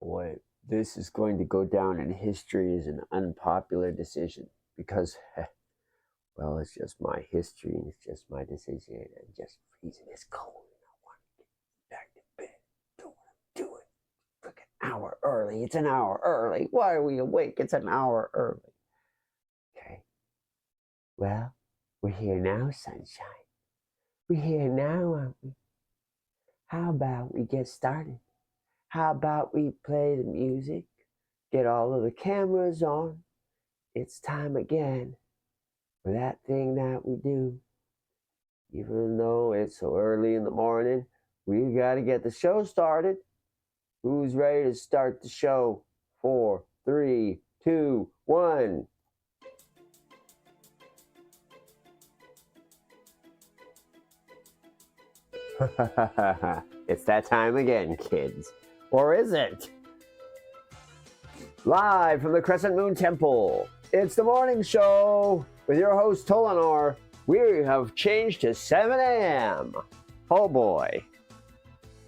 Boy, this is going to go down in history as an unpopular decision because, well, it's just my history and it's just my decision. And just freezing. It's cold and I want to get back to bed. Don't want to do it. Freaking hour early. It's an hour early. Why are we awake? It's an hour early. Okay. Well, we're here now, sunshine. We're here now, aren't we? How about we get started? How about we play the music? Get all of the cameras on. It's time again for that thing that we do. Even though it's so early in the morning, we got to get the show started. Who's ready to start the show? 4, 3, 2, 1. It's that time again, kids. Or is it? Live from the Crescent Moon Temple, it's the morning show with your host Tolinar. We have changed to 7 a.m. Oh boy.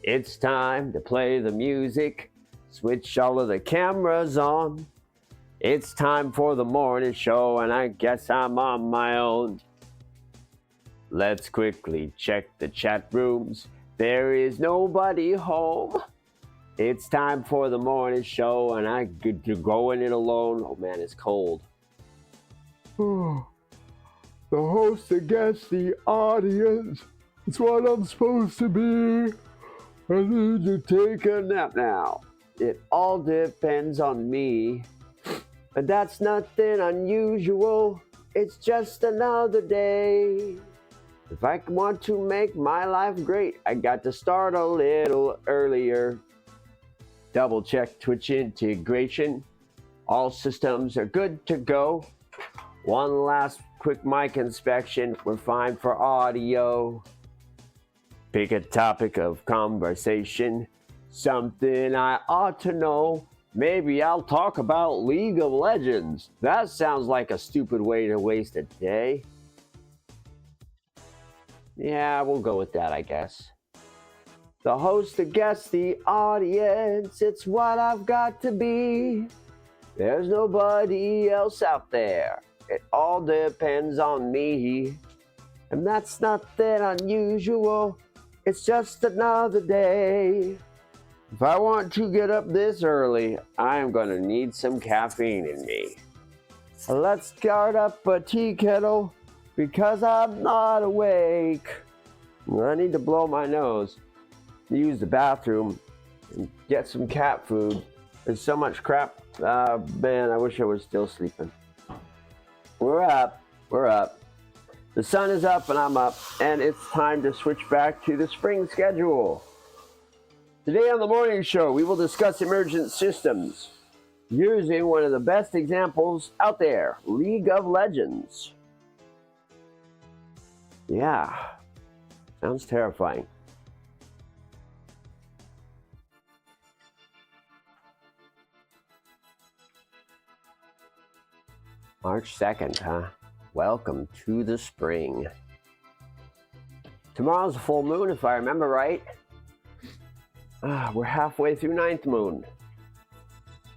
It's time to play the music, switch all of the cameras on. It's time for the morning show and I guess I'm on my own. Let's quickly check the chat rooms. There is nobody home. It's time for the morning show and I get to go in it alone. Oh man, it's cold. The host, the guest, the audience. It's what I'm supposed to be. I need to take a nap now. It all depends on me. But that's nothing unusual. It's just another day. If I want to make my life great, I got to start a little earlier. Double check Twitch integration. All systems are good to go. One last quick mic inspection. We're fine for audio. Pick a topic of conversation. Something I ought to know. Maybe I'll talk about League of Legends. That sounds like a stupid way to waste a day. Yeah, we'll go with that, I guess. The host, the guest, the audience, it's what I've got to be. There's nobody else out there. It all depends on me. And that's nothing unusual. It's just another day. If I want to get up this early, I am going to need some caffeine in me. Let's start up a tea kettle because I'm not awake. I need to blow my nose, use the bathroom, and get some cat food. There's so much crap. Man, I wish I was still sleeping. We're up. The sun is up and I'm up, and it's time to switch back to the spring schedule. Today on the morning show, we will discuss emergent systems using one of the best examples out there, League of Legends. Yeah, sounds terrifying. March 2nd, huh? Welcome to the spring. Tomorrow's a full moon, if I remember right. We're halfway through 9th moon.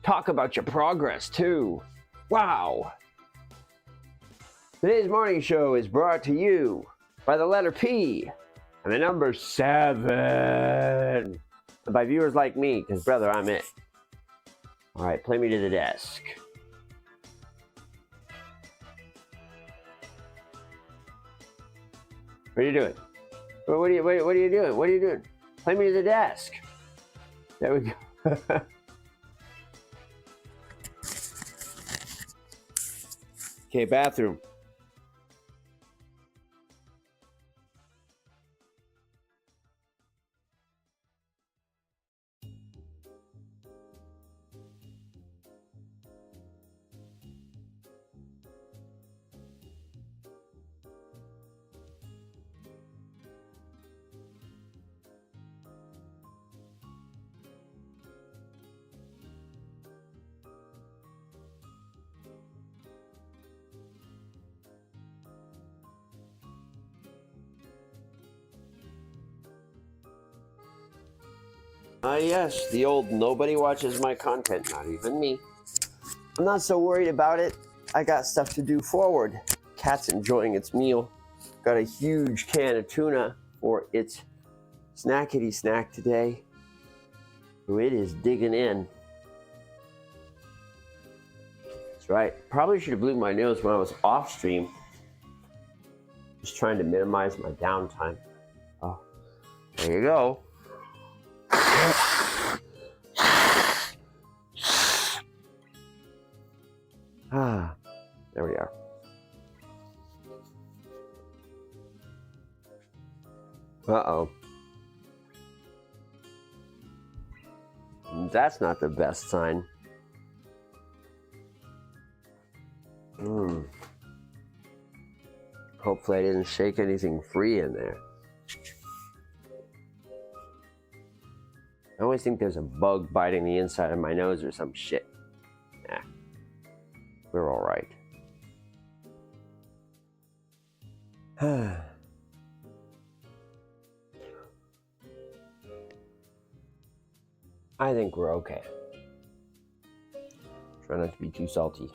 Talk about your progress, too. Wow. Today's morning show is brought to you by the letter P and the number 7. And by viewers like me, because, brother, I'm it. All right, play me to the desk. What are you doing? What are you doing? What are you doing? Play me to the desk. There we go. Okay, bathroom. Yes, the old nobody watches my content, not even me. I'm not so worried about it. I got stuff to do forward. Cat's enjoying its meal. Got a huge can of tuna for its snackety snack today. So it is digging in. That's right. Probably should have blew my nose when I was off stream. Just trying to minimize my downtime. Oh, there you go. Ah, there we are. Uh-oh. That's not the best sign. Hopefully I didn't shake anything free in there. I always think there's a bug biting the inside of my nose or some shit. Nah, we're all right. I think we're okay. Try not to be too salty.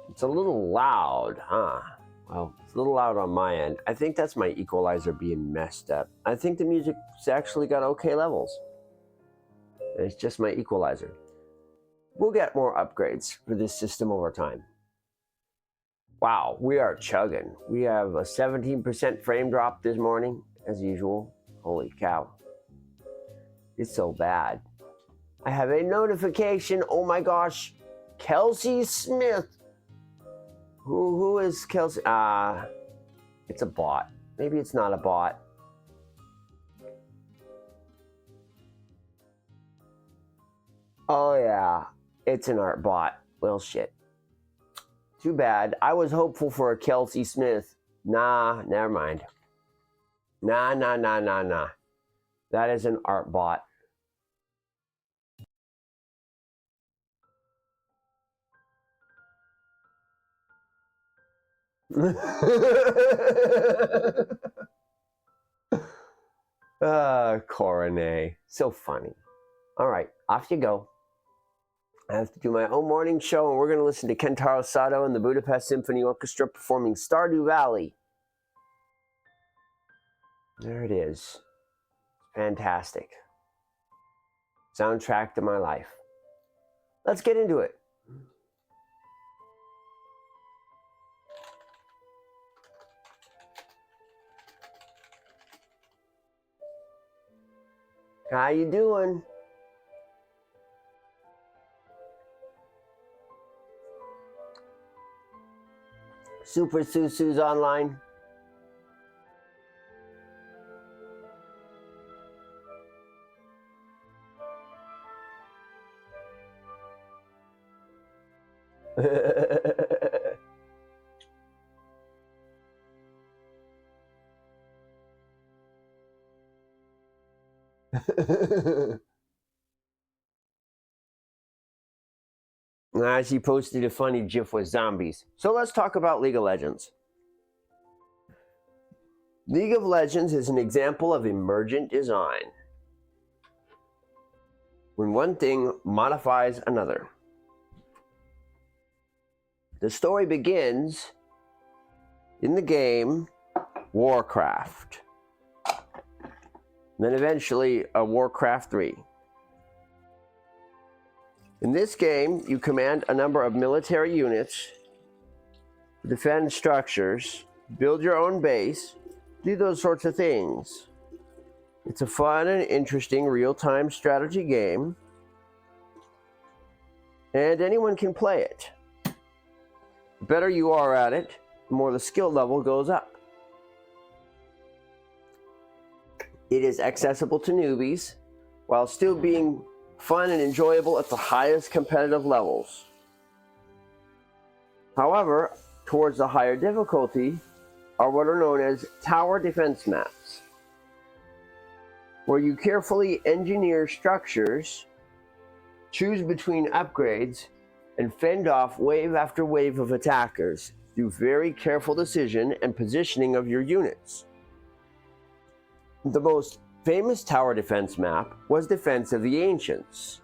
It's a little loud, huh? Well, it's a little loud on my end. I think that's my equalizer being messed up. I think the music's actually got okay levels. It's just my equalizer. We'll get more upgrades for this system over time. Wow, we are chugging. We have a 17% frame drop this morning, as usual. Holy cow. It's so bad. I have a notification. Oh my gosh. Kelsey Smith. Who is Kelsey? It's a bot. Maybe it's not a bot. Oh yeah, it's an art bot. Well, shit. Too bad. I was hopeful for a Kelsey Smith. Nah, never mind. Nah. That is an art bot. Coronet. So funny. All right, off you go. I have to do my own morning show, and we're going to listen to Kentaro Sato and the Budapest Symphony Orchestra performing Stardew Valley. There it is. Fantastic. Soundtrack to my life. Let's get into it. How you doing? Super Susu's online. She posted a funny gif with zombies. So let's talk about League of Legends. League of Legends is an example of emergent design, when one thing modifies another. The story begins in the game Warcraft, then eventually a Warcraft 3. In this game, you command a number of military units, defend structures, build your own base, do those sorts of things. It's a fun and interesting real-time strategy game, and anyone can play it. The better you are at it, the more the skill level goes up. It is accessible to newbies, while still being fun and enjoyable at the highest competitive levels. However, towards the higher difficulty are what are known as tower defense maps, where you carefully engineer structures, choose between upgrades, and fend off wave after wave of attackers through very careful decision and positioning of your units. The most famous tower defense map was Defense of the Ancients.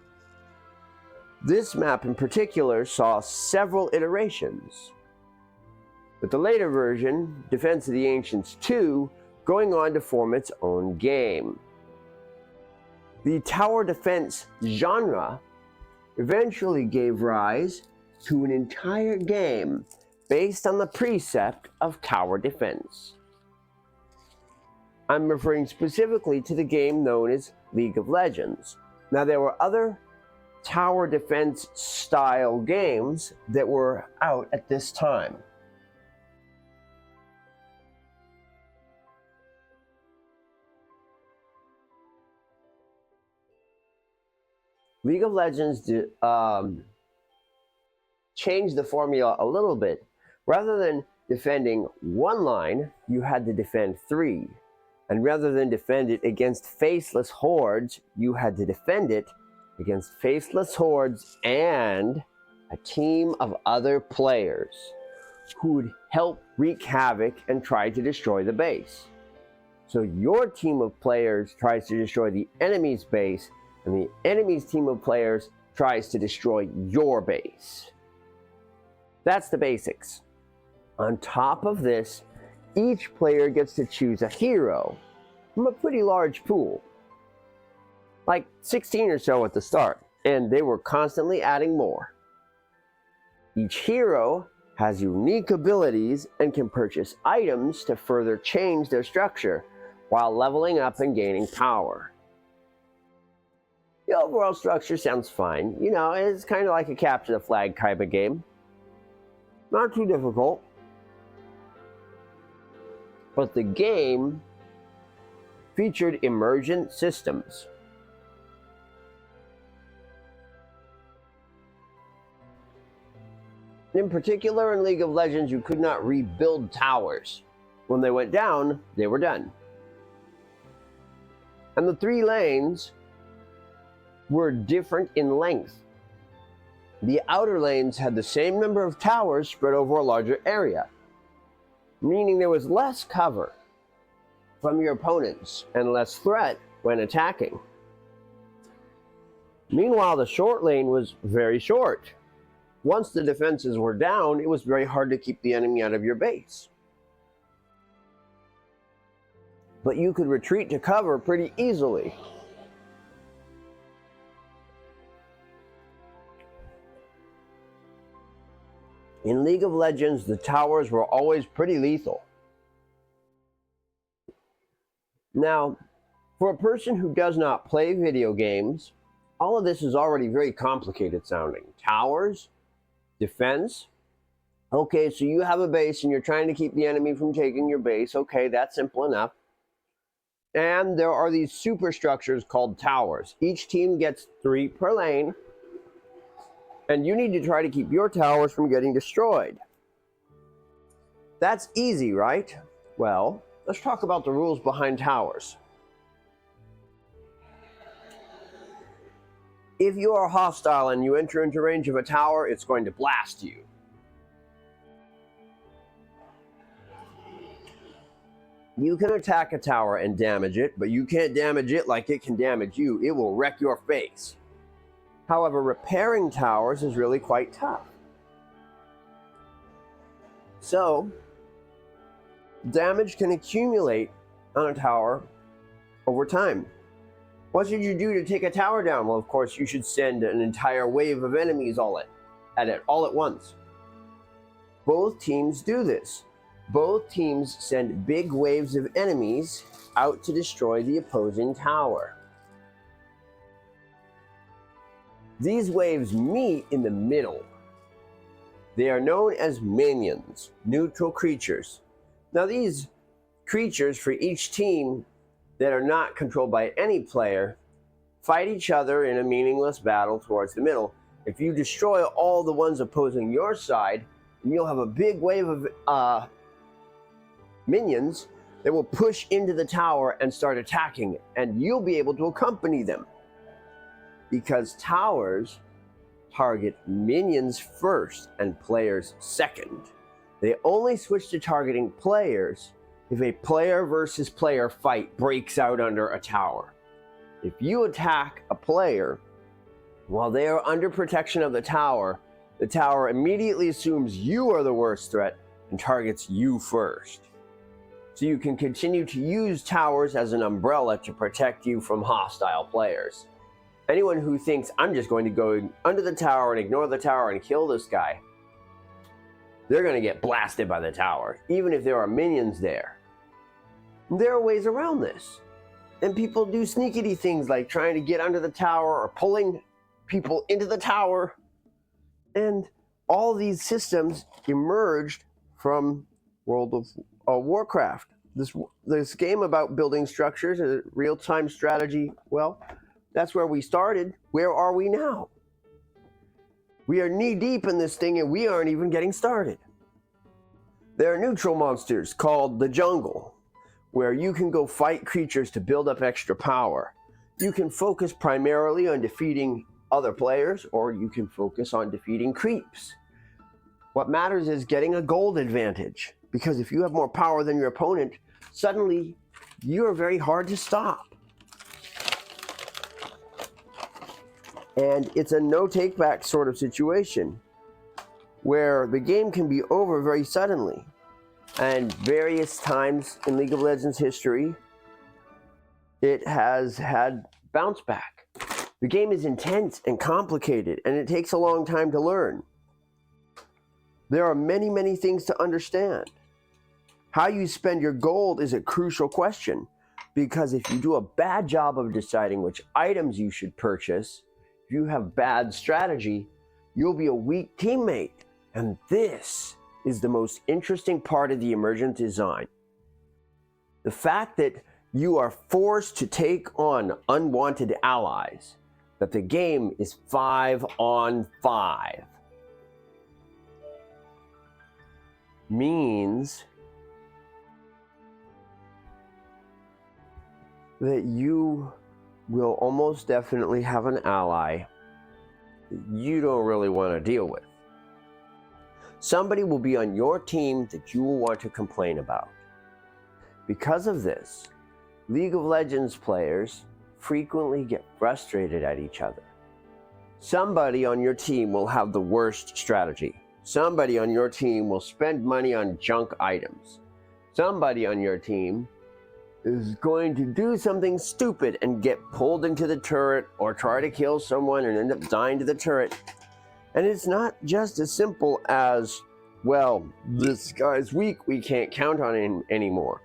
This map in particular saw several iterations, with the later version, Defense of the Ancients 2, going on to form its own game. The tower defense genre eventually gave rise to an entire game based on the precept of tower defense. I'm referring specifically to the game known as League of Legends. Now, there were other tower defense style games that were out at this time. League of Legends changed the formula a little bit. Rather than defending one line, you had to defend 3. And rather than defend it against faceless hordes, you had to defend it against faceless hordes and a team of other players who would help wreak havoc and try to destroy the base. So your team of players tries to destroy the enemy's base, and the enemy's team of players tries to destroy your base. That's the basics. On top of this, each player gets to choose a hero from a pretty large pool, like 16 or so at the start, and they were constantly adding more. Each hero has unique abilities and can purchase items to further change their structure while leveling up and gaining power. The overall structure sounds fine. You know, it's kind of like a capture the flag type of game. Not too difficult. But the game featured emergent systems. In particular, in League of Legends, you could not rebuild towers. When they went down, they were done. And the 3 lanes were different in length. The outer lanes had the same number of towers spread over a larger area, meaning there was less cover from your opponents and less threat when attacking. Meanwhile, the short lane was very short. Once the defenses were down, it was very hard to keep the enemy out of your base. But you could retreat to cover pretty easily. In League of Legends, the towers were always pretty lethal. Now, for a person who does not play video games, all of this is already very complicated sounding. Towers, defense. Okay, so you have a base and you're trying to keep the enemy from taking your base. Okay, that's simple enough. And there are these superstructures called towers. Each team gets 3 per lane. And you need to try to keep your towers from getting destroyed. That's easy, right? Well, let's talk about the rules behind towers. If you are hostile and you enter into range of a tower, it's going to blast you. You can attack a tower and damage it, but you can't damage it like it can damage you. It will wreck your face. However, repairing towers is really quite tough. So, damage can accumulate on a tower over time. What should you do to take a tower down? Well, of course, you should send an entire wave of enemies all at once. Both teams do this. Both teams send big waves of enemies out to destroy the opposing tower. These waves meet in the middle. They are known as minions, neutral creatures. Now, these creatures for each team that are not controlled by any player fight each other in a meaningless battle towards the middle. If you destroy all the ones opposing your side, you'll have a big wave of minions that will push into the tower and start attacking it, and you'll be able to accompany them. Because towers target minions first and players second. They only switch to targeting players if a player versus player fight breaks out under a tower. If you attack a player while they are under protection of the tower immediately assumes you are the worst threat and targets you first. So you can continue to use towers as an umbrella to protect you from hostile players. Anyone who thinks, I'm just going to go under the tower and ignore the tower and kill this guy, they're going to get blasted by the tower, even if there are minions there. There are ways around this. And people do sneakity things like trying to get under the tower or pulling people into the tower. And all these systems emerged from World of Warcraft. This game about building structures and real-time strategy, well, that's where we started. Where are we now? We are knee-deep in this thing and we aren't even getting started. There are neutral monsters called the jungle, where you can go fight creatures to build up extra power. You can focus primarily on defeating other players, or you can focus on defeating creeps. What matters is getting a gold advantage, because if you have more power than your opponent, suddenly you are very hard to stop. And it's a no-take-back sort of situation, where the game can be over very suddenly. And various times in League of Legends history, it has had bounce back. The game is intense and complicated, and it takes a long time to learn. There are many, many things to understand. How you spend your gold is a crucial question, because if you do a bad job of deciding which items you should purchase, if you have bad strategy, you'll be a weak teammate. And this is the most interesting part of the Emergent design. The fact that you are forced to take on unwanted allies, that the game is 5-on-5, means that you will almost definitely have an ally that you don't really want to deal with. Somebody will be on your team that you will want to complain about. Because of this, League of Legends players frequently get frustrated at each other. Somebody on your team will have the worst strategy. Somebody on your team will spend money on junk items. Somebody on your team is going to do something stupid and get pulled into the turret or try to kill someone and end up dying to the turret. And it's not just as simple as, well, this guy's weak, we can't count on him anymore.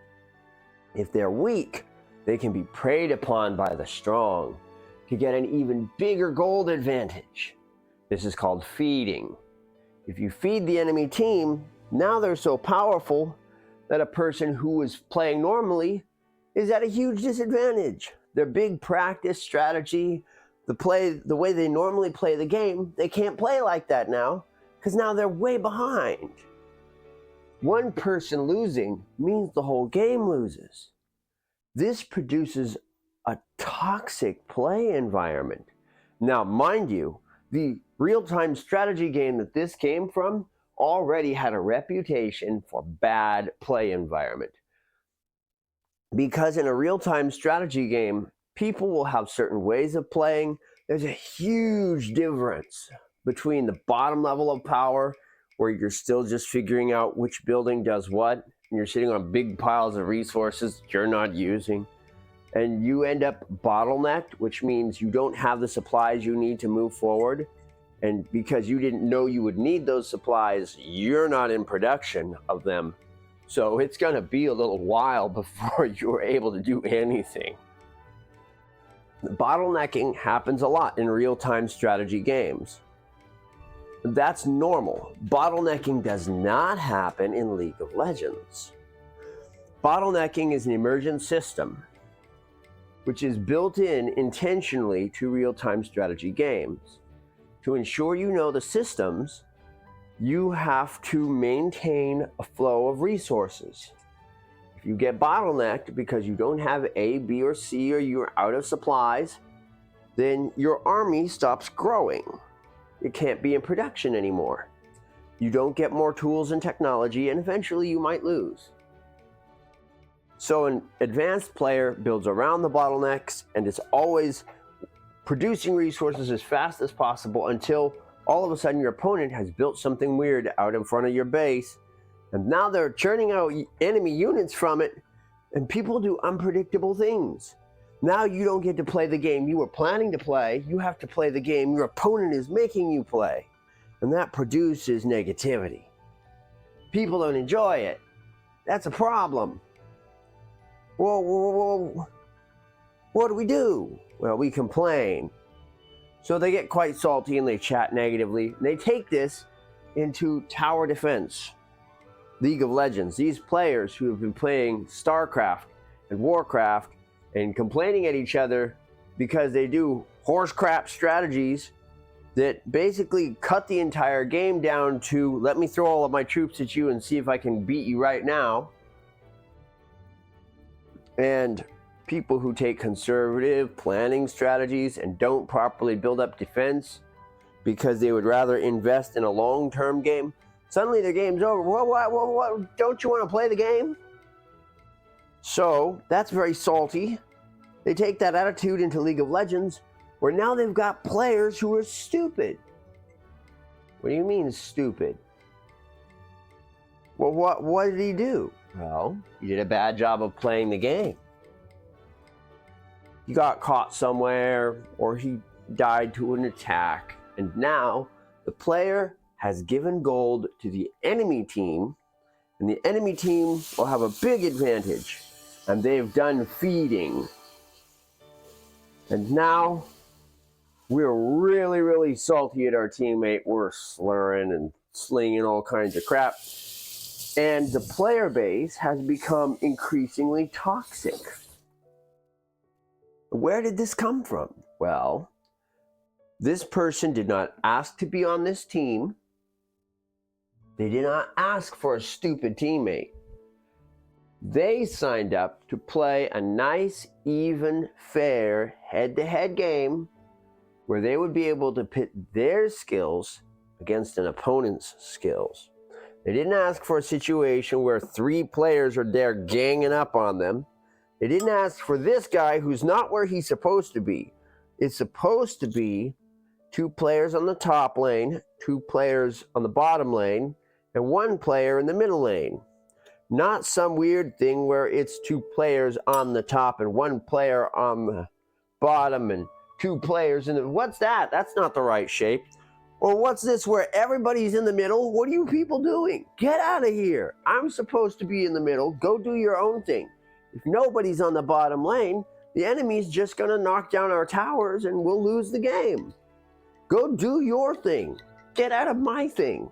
If they're weak, they can be preyed upon by the strong to get an even bigger gold advantage. This is called feeding. If you feed the enemy team, now they're so powerful that a person who is playing normally is at a huge disadvantage. Their big practice strategy, the way they normally play the game, they can't play like that now, because now they're way behind. One person losing means the whole game loses. This produces a toxic play environment. Now, mind you, the real-time strategy game that this came from already had a reputation for bad play environment. Because in a real-time strategy game, people will have certain ways of playing. There's a huge difference between the bottom level of power, where you're still just figuring out which building does what, and you're sitting on big piles of resources you're not using, and you end up bottlenecked, which means you don't have the supplies you need to move forward, and because you didn't know you would need those supplies, you're not in production of them. So it's going to be a little while before you're able to do anything. Bottlenecking happens a lot in real-time strategy games. That's normal. Bottlenecking does not happen in League of Legends. Bottlenecking is an emergent system which is built in intentionally to real-time strategy games. To ensure you know the systems, you have to maintain a flow of resources. If you get bottlenecked because you don't have A, B, or C, or you're out of supplies, then your army stops growing. It can't be in production anymore. you don't get more tools and technology, and eventually you might lose. So an advanced player builds around the bottlenecks and is always producing resources as fast as possible until all of a sudden your opponent has built something weird out in front of your base, and now they're churning out enemy units from it, and people do unpredictable things. Now you don't get to play the game you were planning to play. You have to play the game your opponent is making you play, and that produces negativity. People don't enjoy it. That's a problem. Well, what do we do? Well, we complain. So they get quite salty and they chat negatively. They take this into tower defense, League of Legends. These players who have been playing StarCraft and Warcraft and complaining at each other because they do horse crap strategies that basically cut the entire game down to, let me throw all of my troops at you and see if I can beat you right now. And people who take conservative planning strategies and don't properly build up defense because they would rather invest in a long-term game, suddenly the game's over. What? Don't you want to play the game? So that's very salty. They take that attitude into League of Legends, where now they've got players who are stupid. What do you mean stupid? Well, what did he do? Well, he did a bad job of playing the game. He got caught somewhere, or he died to an attack, and now the player has given gold to the enemy team, and the enemy team will have a big advantage, and they've done feeding. And now we're really, really salty at our teammate. We're slurring and slinging all kinds of crap. And the player base has become increasingly toxic. Where did this come from? Well, this person did not ask to be on this team. They did not ask for a stupid teammate. They signed up to play a nice, even, fair, head-to-head game where they would be able to pit their skills against an opponent's skills. They didn't ask for a situation where 3 players are there ganging up on them. They didn't ask for this guy who's not where he's supposed to be. It's supposed to be 2 players on the top lane, 2 players on the bottom lane, and 1 player in the middle lane. Not some weird thing where it's 2 players on the top and 1 player on the bottom and 2 players in the... What's that? That's not the right shape. Or what's this where everybody's in the middle? What are you people doing? Get out of here. I'm supposed to be in the middle. Go do your own thing. If nobody's on the bottom lane, the enemy's just going to knock down our towers and we'll lose the game. Go do your thing. Get out of my thing.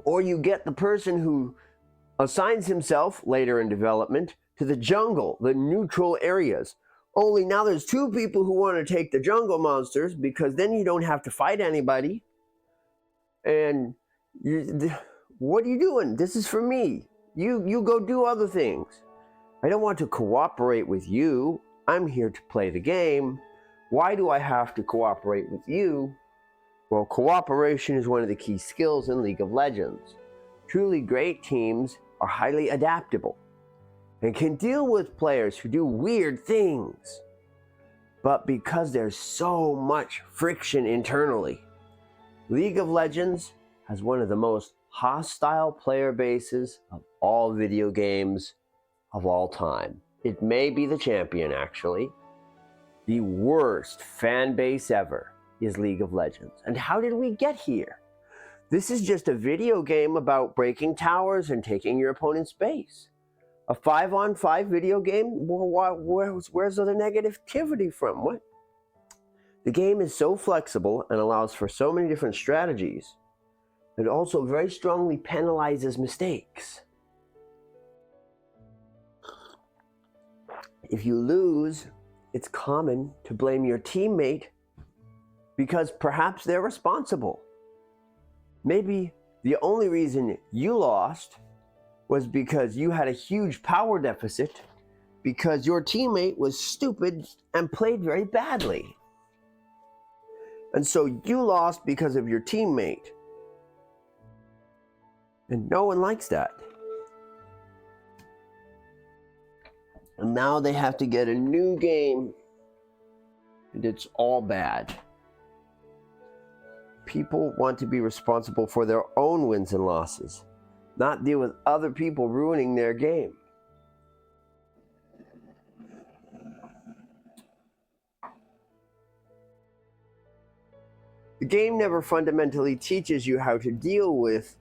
Or you get the person who assigns himself later in development to the jungle, the neutral areas. Only now there's 2 people who want to take the jungle monsters because then you don't have to fight anybody. And what are you doing? This is for me. You go do other things. I don't want to cooperate with you. I'm here to play the game. Why do I have to cooperate with you? Well, cooperation is one of the key skills in League of Legends. Truly great teams are highly adaptable and can deal with players who do weird things. But because there's so much friction internally, League of Legends has one of the most hostile player bases of all video games of all time. It may be the champion, actually. The worst fan base ever is League of Legends. And how did we get here? This is just a video game about breaking towers and taking your opponent's base. A 5-on-5 video game? Where's the negativity from? What? The game is so flexible and allows for so many different strategies. It also very strongly penalizes mistakes. If you lose, it's common to blame your teammate because perhaps they're responsible. Maybe the only reason you lost was because you had a huge power deficit because your teammate was stupid and played very badly. And so you lost because of your teammate. And no one likes that. And now they have to get a new game. And it's all bad. People want to be responsible for their own wins and losses, not deal with other people ruining their game. The game never fundamentally teaches you how to deal with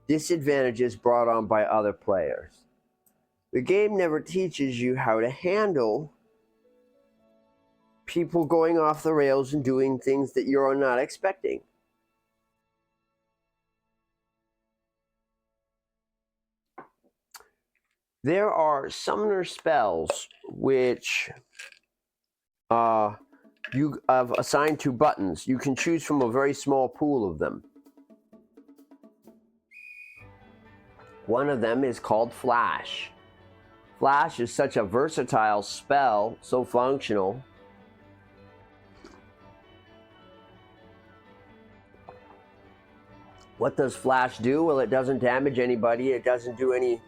disadvantages brought on by other players. The game never teaches you how to handle people going off the rails and doing things that you're not expecting. There are summoner spells which you have assigned to buttons. You can choose from a very small pool of them. One of them is called Flash. Flash is such a versatile spell, so functional. What does Flash do? Well, it doesn't damage anybody. It doesn't do any...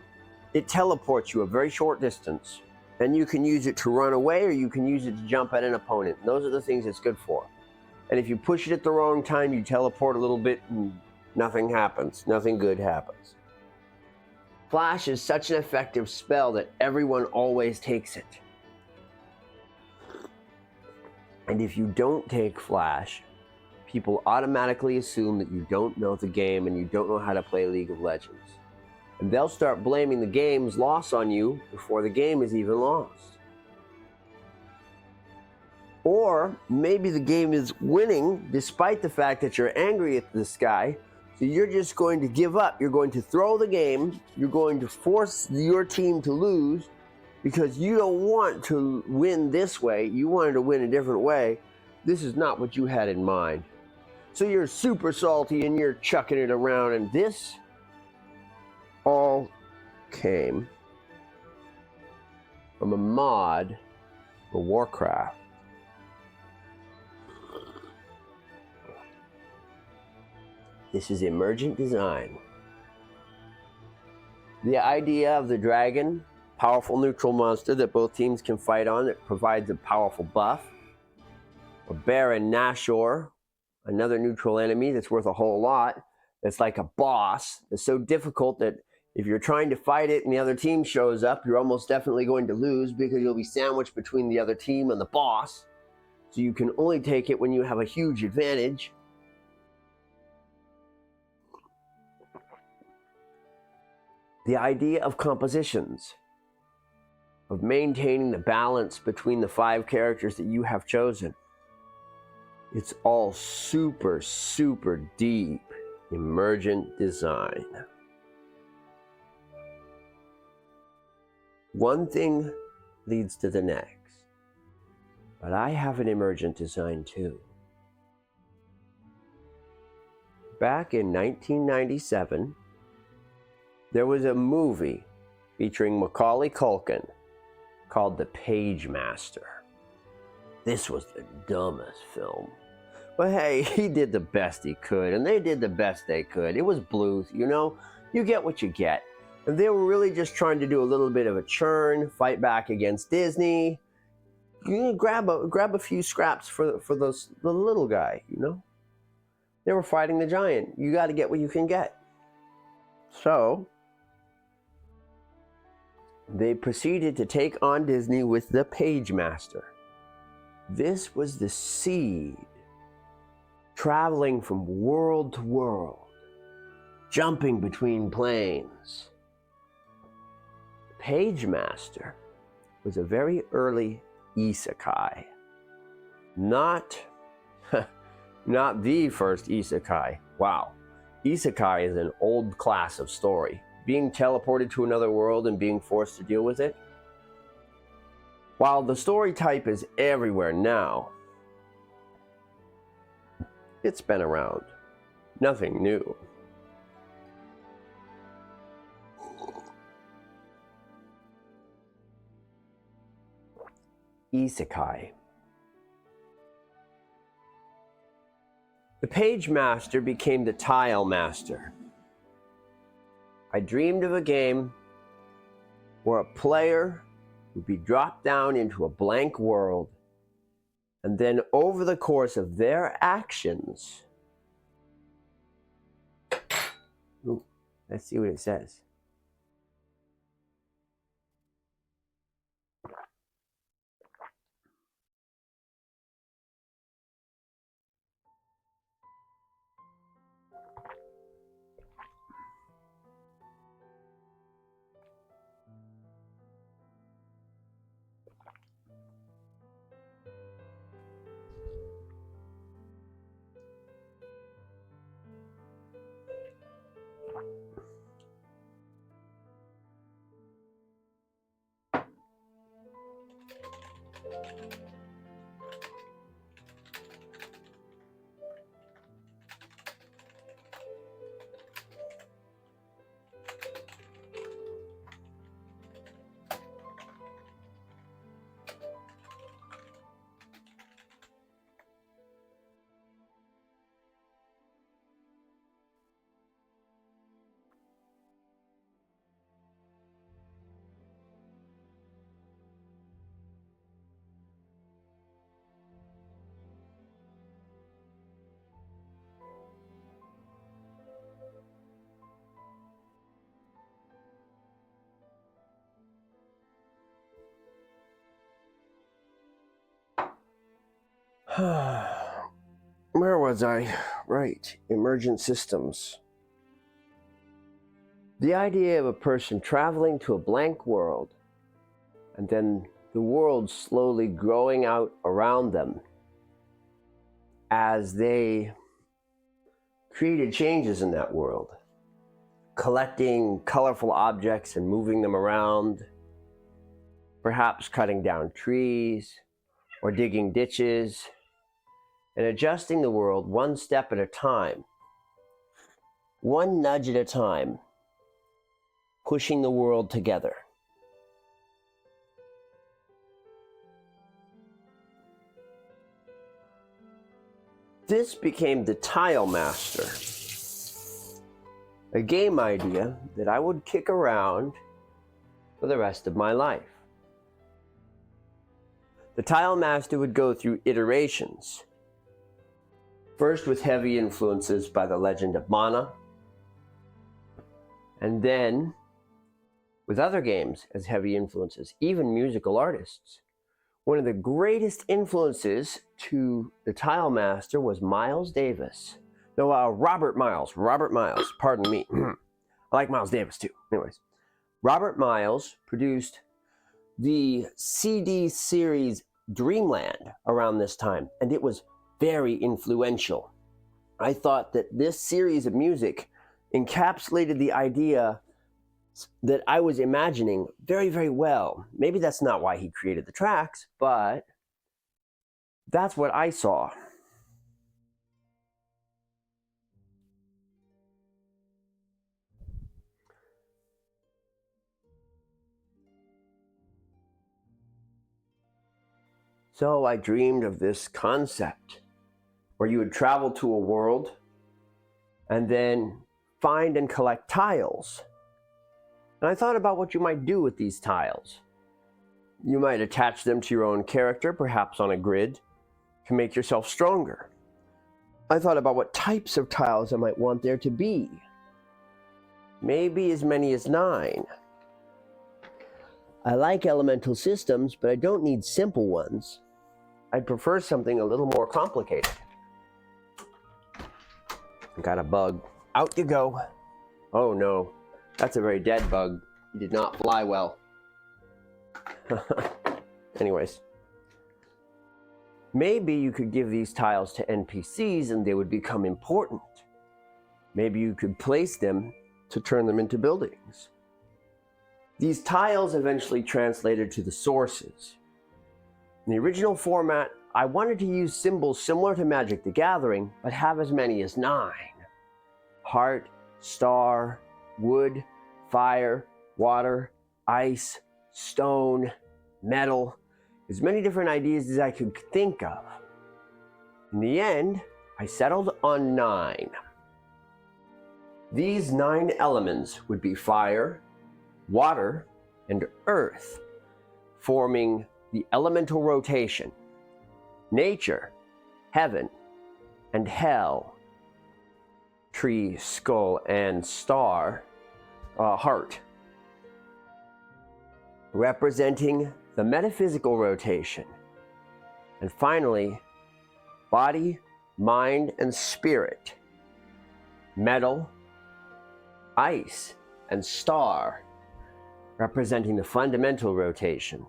It teleports you a very short distance. And you can use it to run away, or you can use it to jump at an opponent. And those are the things it's good for. And if you push it at the wrong time, you teleport a little bit and nothing happens. Nothing good happens. Flash is such an effective spell that everyone always takes it. And if you don't take Flash, people automatically assume that you don't know the game and you don't know how to play League of Legends. And they'll start blaming the game's loss on you before the game is even lost. Or maybe the game is winning despite the fact that you're angry at this guy. So you're just going to give up. You're going to throw the game. You're going to force your team to lose because you don't want to win this way. You wanted to win a different way. This is not what you had in mind. So you're super salty and you're chucking it around. And this all came from a mod for Warcraft. This is Emergent design. The idea of the dragon, powerful neutral monster that both teams can fight on, that provides a powerful buff. A Baron Nashor, another neutral enemy that's worth a whole lot. That's like a boss. It's so difficult that if you're trying to fight it and the other team shows up, you're almost definitely going to lose because you'll be sandwiched between the other team and the boss. So you can only take it when you have a huge advantage. The idea of compositions, of maintaining the balance between the 5 characters that you have chosen. It's all super, super deep Emergent design. One thing leads to the next, but I have an Emergent design too. Back in 1997, there was a movie featuring Macaulay Culkin called The Page Master. This was the dumbest film. But hey, he did the best he could, and they did the best they could. It was blues, you know? You get what you get. And they were really just trying to do a little bit of a churn, fight back against Disney. You grab a few scraps for the little guy, you know? They were fighting the giant. You got to get what you can get. So they proceeded to take on Disney with the Page Master. This was the seed, traveling from world to world, jumping between planes. The Page Master was a very early isekai. Not the first isekai. Wow. Isekai is an old class of story. Being teleported to another world and being forced to deal with it. While the story type is everywhere now, it's been around. Nothing new. Isekai. The page master became the tile master. I dreamed of a game where a player would be dropped down into a blank world, and then over the course of their actions, let's see what it says. Where was I? Right, emergent systems. The idea of a person traveling to a blank world and then the world slowly growing out around them as they created changes in that world, collecting colorful objects and moving them around, perhaps cutting down trees or digging ditches, and adjusting the world one step at a time, one nudge at a time, pushing the world together. This became the Tile Master, a game idea that I would kick around for the rest of my life. The Tile Master would go through iterations, first with heavy influences by the Legend of Mana, and then with other games as heavy influences, even musical artists. One of the greatest influences to the Tile Master was Miles Davis. No, Robert Miles, pardon me. I like Miles Davis too. Anyways, Robert Miles produced the CD series Dreamland around this time, and it was very influential. I thought that this series of music encapsulated the idea that I was imagining very, very well. Maybe that's not why he created the tracks, but that's what I saw. So I dreamed of this concept where you would travel to a world and then find and collect tiles. And I thought about what you might do with these tiles. You might attach them to your own character, perhaps on a grid, to make yourself stronger. I thought about what types of tiles I might want there to be. Maybe as many as 9. I like elemental systems, but I don't need simple ones. I'd prefer something a little more complicated. Got a bug. Out you go. Oh no, that's a very dead bug. He did not fly well. Anyways. Maybe you could give these tiles to NPCs and they would become important. Maybe you could place them to turn them into buildings. These tiles eventually translated to the sources. In the original format, I wanted to use symbols similar to Magic the Gathering, but have as many as 9. Heart, star, wood, fire, water, ice, stone, metal, as many different ideas as I could think of. In the end, I I settled on 9. These 9 elements would be fire, water, and earth, forming the elemental rotation, nature, heaven, and hell, tree, skull, and star, heart, representing the metaphysical rotation, and finally, body, mind, and spirit, metal, ice, and star, representing the fundamental rotation.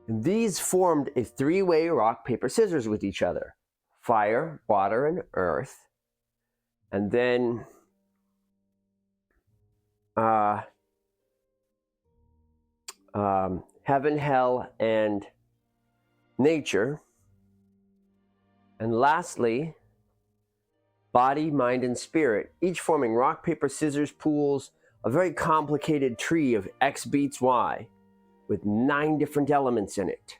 And these formed a 3-way rock, paper, scissors with each other. Fire, water, and earth. And then heaven, hell, and nature. And lastly, body, mind, and spirit, each forming rock, paper, scissors, pools, a very complicated tree of X beats Y with 9 different elements in it.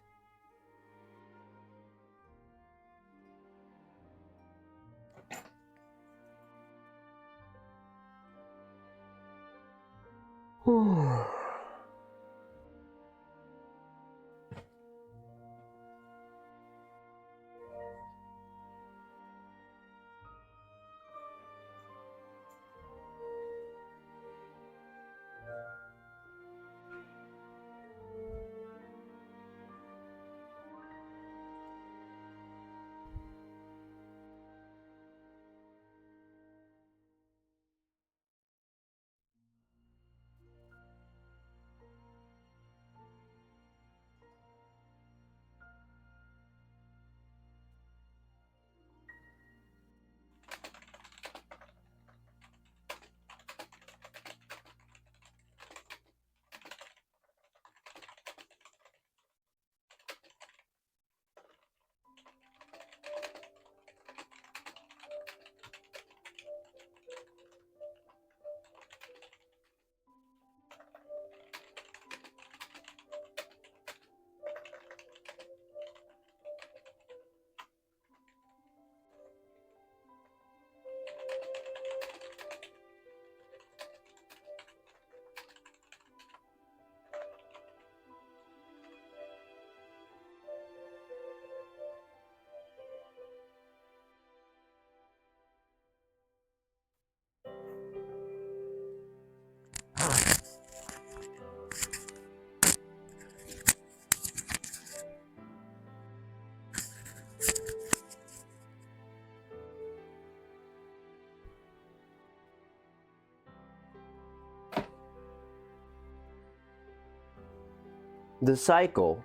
The cycle,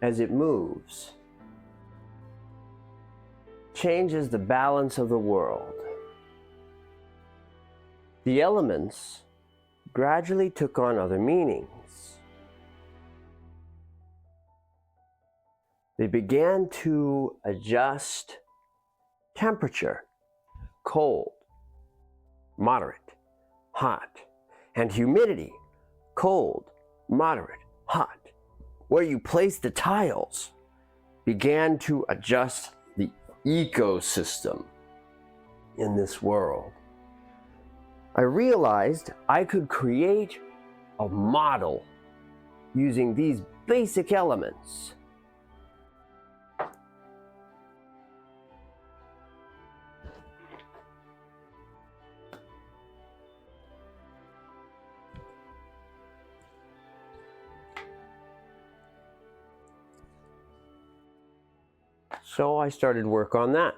as it moves, changes the balance of the world. The elements gradually took on other meanings. They began to adjust temperature, cold, moderate, hot, and humidity, cold, moderate, hot. Where you place the tiles began to adjust the ecosystem in this world. I realized I could create a model using these basic elements. So I started work on that.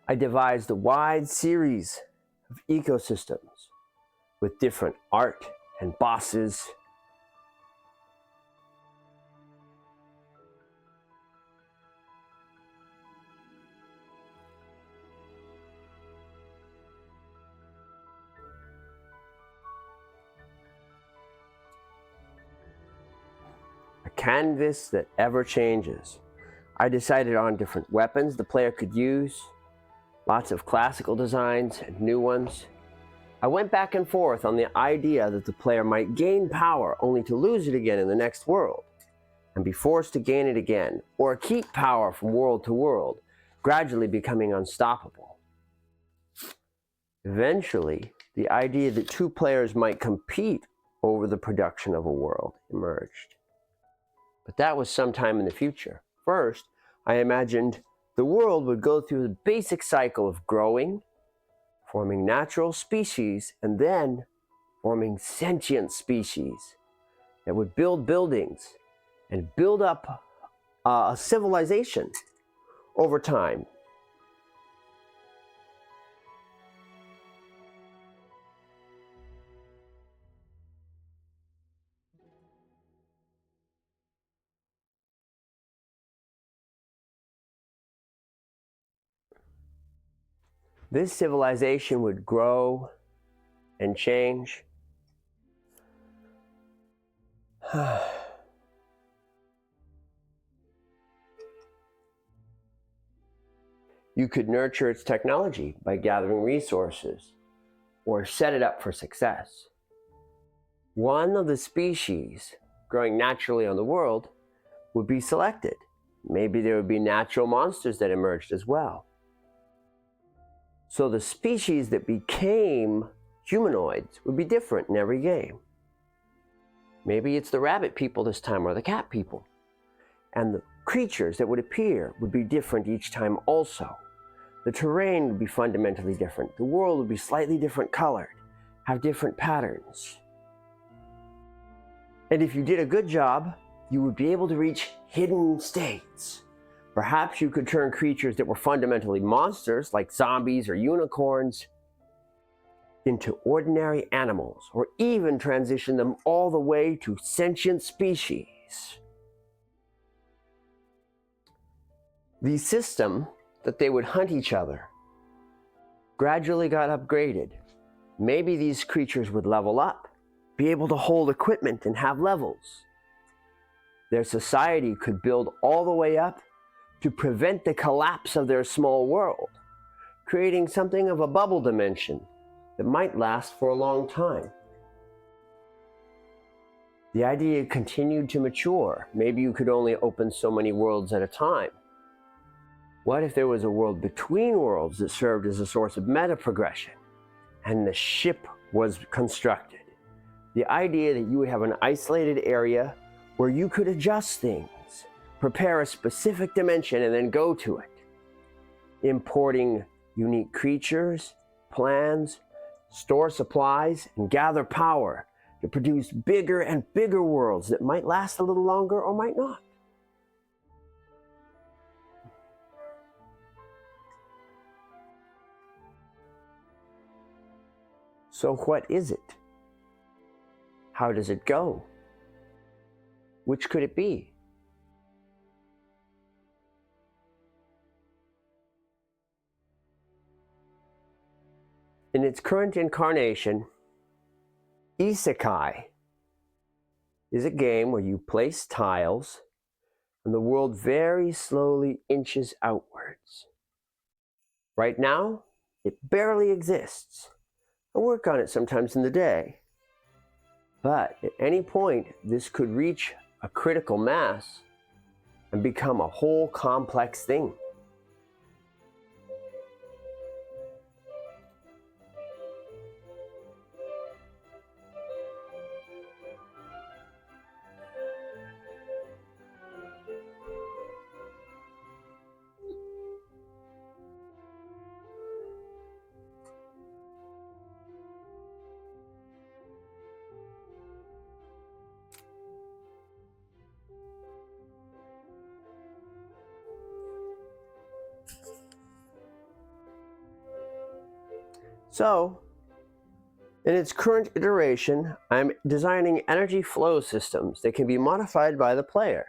I devised a wide series of ecosystems with different art and bosses. A canvas that ever changes. I decided on different weapons the player could use, lots of classical designs and new ones. I went back and forth on the idea that the player might gain power only to lose it again in the next world. and be forced to gain it again, or keep power from world to world, gradually becoming unstoppable. Eventually, the idea that two players might compete over the production of a world emerged. But that was sometime in the future. First, I imagined the world would go through the basic cycle of growing, forming natural species, and then forming sentient species that would build buildings and build up a civilization over time. This civilization would grow and change. You could nurture its technology by gathering resources or set it up for success. One of the species growing naturally on the world would be selected. Maybe there would be natural monsters that emerged as well. So the species that became humanoids would be different in every game. Maybe it's the rabbit people this time, or the cat people. And the creatures that would appear would be different each time also. The terrain would be fundamentally different. The world would be slightly different colored, have different patterns. And if you did a good job, you would be able to reach hidden states. Perhaps you could turn creatures that were fundamentally monsters, like zombies or unicorns, into ordinary animals, or even transition them all the way to sentient species. The system that they would hunt each other gradually got upgraded. Maybe these creatures would level up, be able to hold equipment and have levels. Their society could build all the way up to prevent the collapse of their small world, creating something of a bubble dimension that might last for a long time. The idea continued to mature. Maybe you could only open so many worlds at a time. What if there was a world between worlds that served as a source of meta progression, and the ship was constructed? The idea that you would have an isolated area where you could adjust things, prepare a specific dimension, and then go to it. Importing unique creatures, plans, store supplies, and gather power to produce bigger and bigger worlds that might last a little longer or might not. So what is it? How does it go? Which could it be? In its current incarnation, Isekai is a game where you place tiles and the world very slowly inches outwards. Right now, it barely exists. I work on it sometimes in the day. But at any point, this could reach a critical mass and become a whole complex thing. So, in its current iteration, I'm designing energy flow systems that can be modified by the player.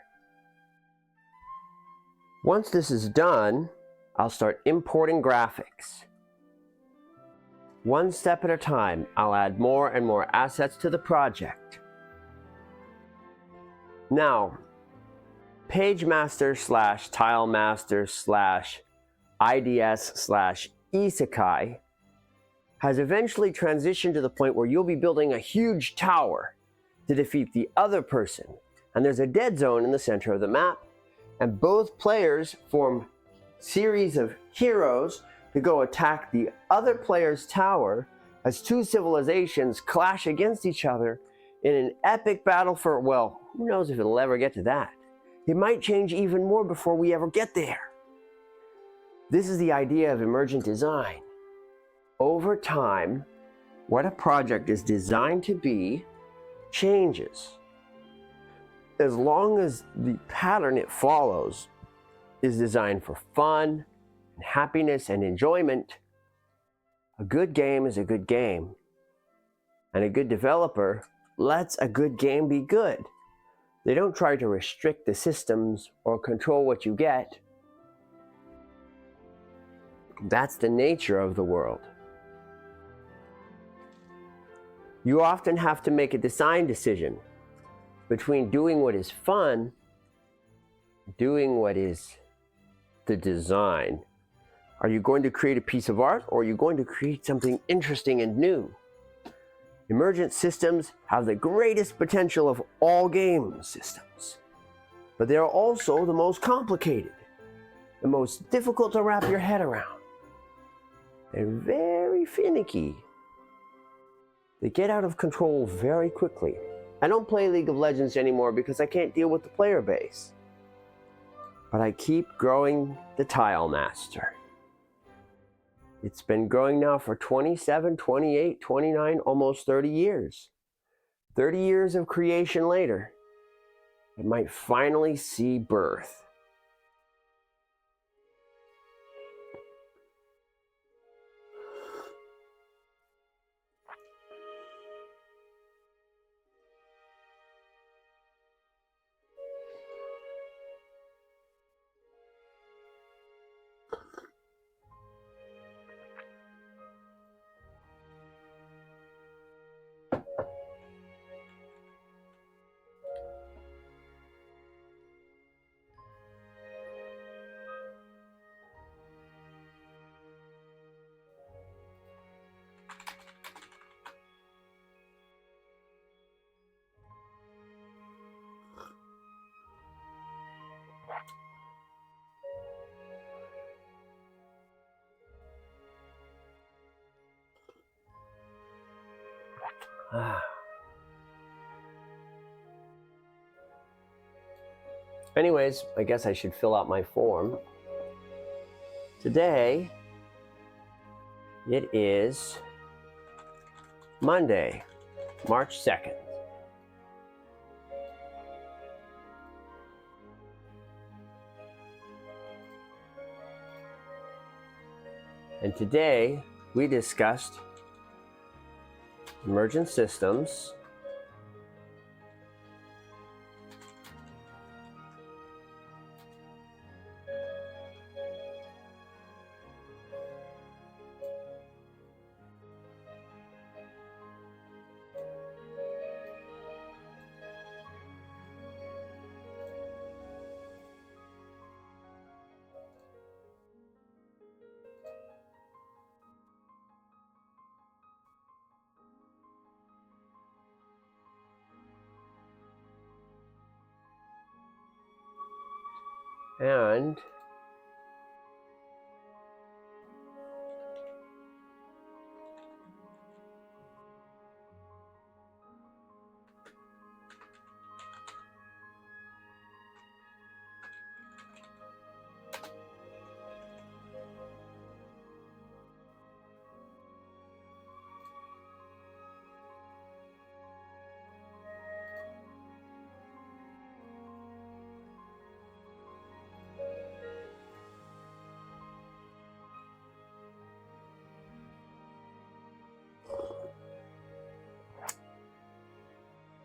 Once this is done, I'll start importing graphics. One step at a time, I'll add more and more assets to the project. Now, PageMaster/TileMaster/IDS/Isekai has eventually transitioned to the point where you'll be building a huge tower to defeat the other person and there's a dead zone in the center of the map, and both players form series of heroes to go attack the other player's tower as two civilizations clash against each other in an epic battle for, well, who knows if it'll ever get to that. It might change even more before we ever get there. This is the idea of emergent design. Over time, what a project is designed to be changes. As long as the pattern it follows is designed for fun, and happiness, and enjoyment, a good game is a good game. And a good developer lets a good game be good. They don't try to restrict the systems or control what you get. That's the nature of the world. You often have to make a design decision between doing what is fun, doing what is the design. Are you going to create a piece of art, or are you going to create something interesting and new? Emergent systems have the greatest potential of all game systems, but they are also the most complicated, the most difficult to wrap your head around. They're very finicky. They get out of control very quickly. I don't play League of Legends anymore because I can't deal with the player base. But I keep growing the Tile Master. It's been growing now for 27, 28, 29, almost 30 years. 30 years of creation later, it might finally see birth. Anyways, I guess I should fill out my form. Today, it is Monday, March 2nd. And today, we discussed emergent systems, and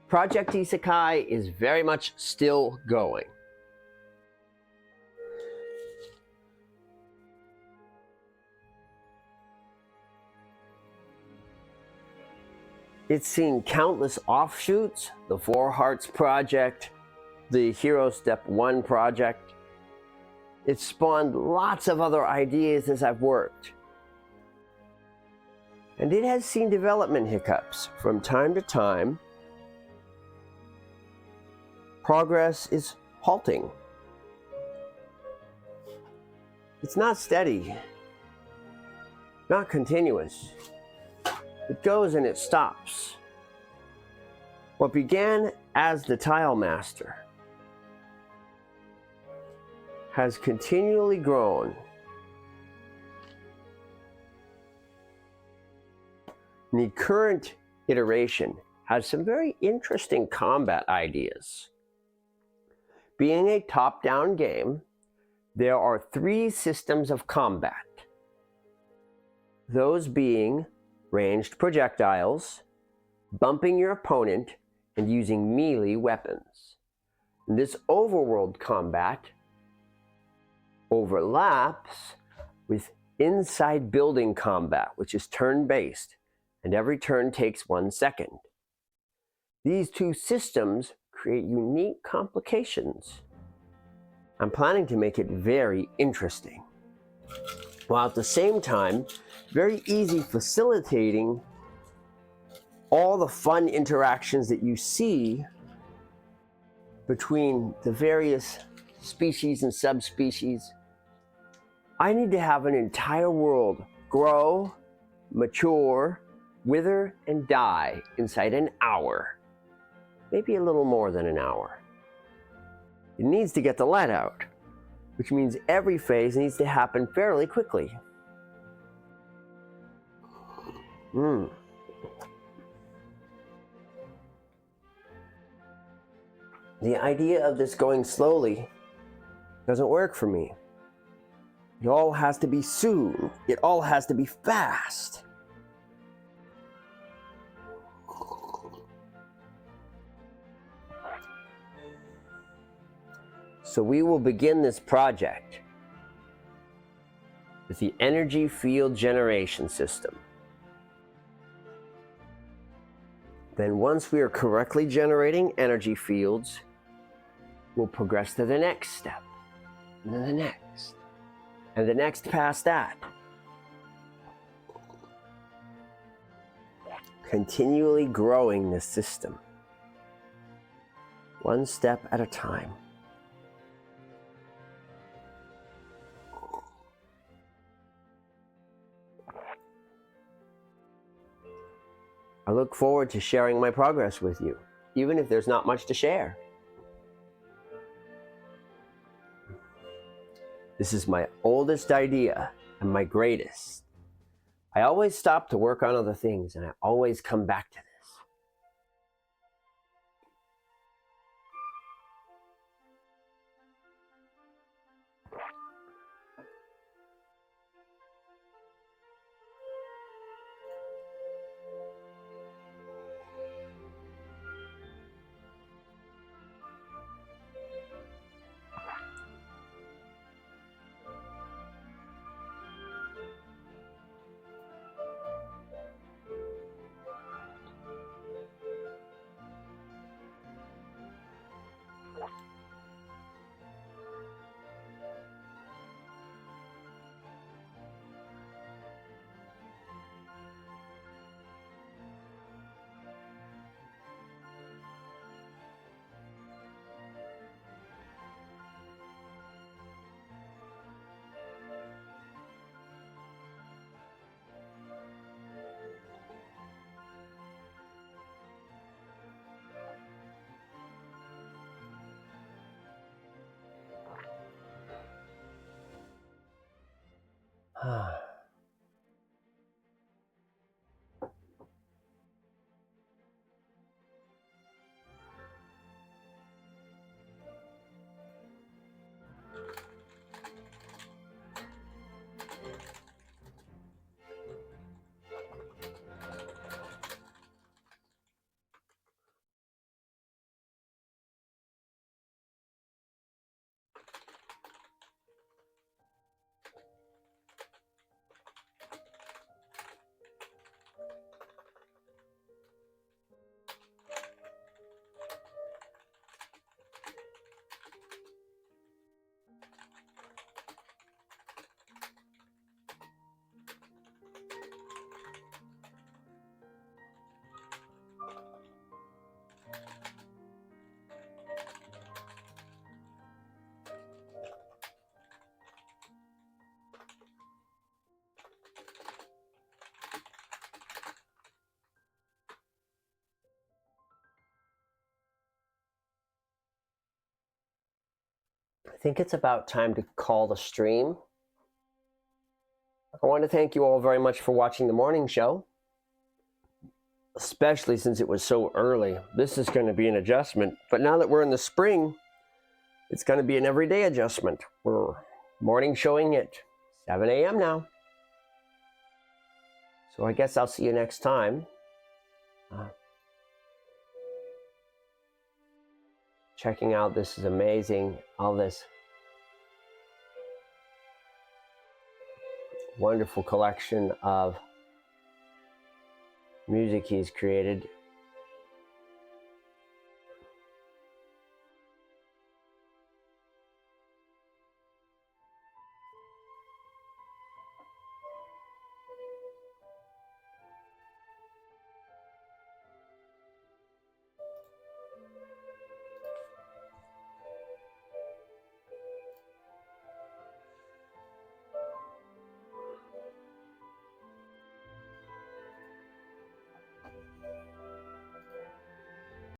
Project Isekai is very much still going. It's seen countless offshoots, the Four Hearts Project, the Hero Step 1 project. It's spawned lots of other ideas as I've worked. And it has seen development hiccups from time to time. progress is halting. It's not steady, not continuous. It goes and it stops. What began as the tile master has continually grown. The current iteration has some very interesting combat ideas. Being a top-down game, there are 3 systems of combat. Those being ranged projectiles, bumping your opponent, and using melee weapons. This overworld combat overlaps with inside building combat, which is turn-based, and every turn takes 1 second. These 2 systems create unique complications. I'm planning to make it very interesting, while at the same time, very easy facilitating all the fun interactions that you see between the various species and subspecies. I need to have an entire world grow, mature, wither, and die inside an hour. Maybe a little more than an hour. It needs to get the light out, which means every phase needs to happen fairly quickly. The idea of this going slowly doesn't work for me. It all has to be soon. It all has to be fast. So we will begin this project with the energy field generation system. Then once we are correctly generating energy fields, we'll progress to the next step, and then the next, and the next past that. Continually growing this system, one step at a time. I look forward to sharing my progress with you, even if there's not much to share. This is my oldest idea and my greatest. I always stop to work on other things, and I always come back to this. think it's about time to call the stream. I want to thank you all very much for watching the morning show, especially since it was so early. This is going to be an adjustment, but now that we're in the spring, it's going to be an everyday adjustment. We're morning showing at 7 a.m. now. So I guess I'll see you next time. Checking out, this is amazing, all this wonderful collection of music he's created.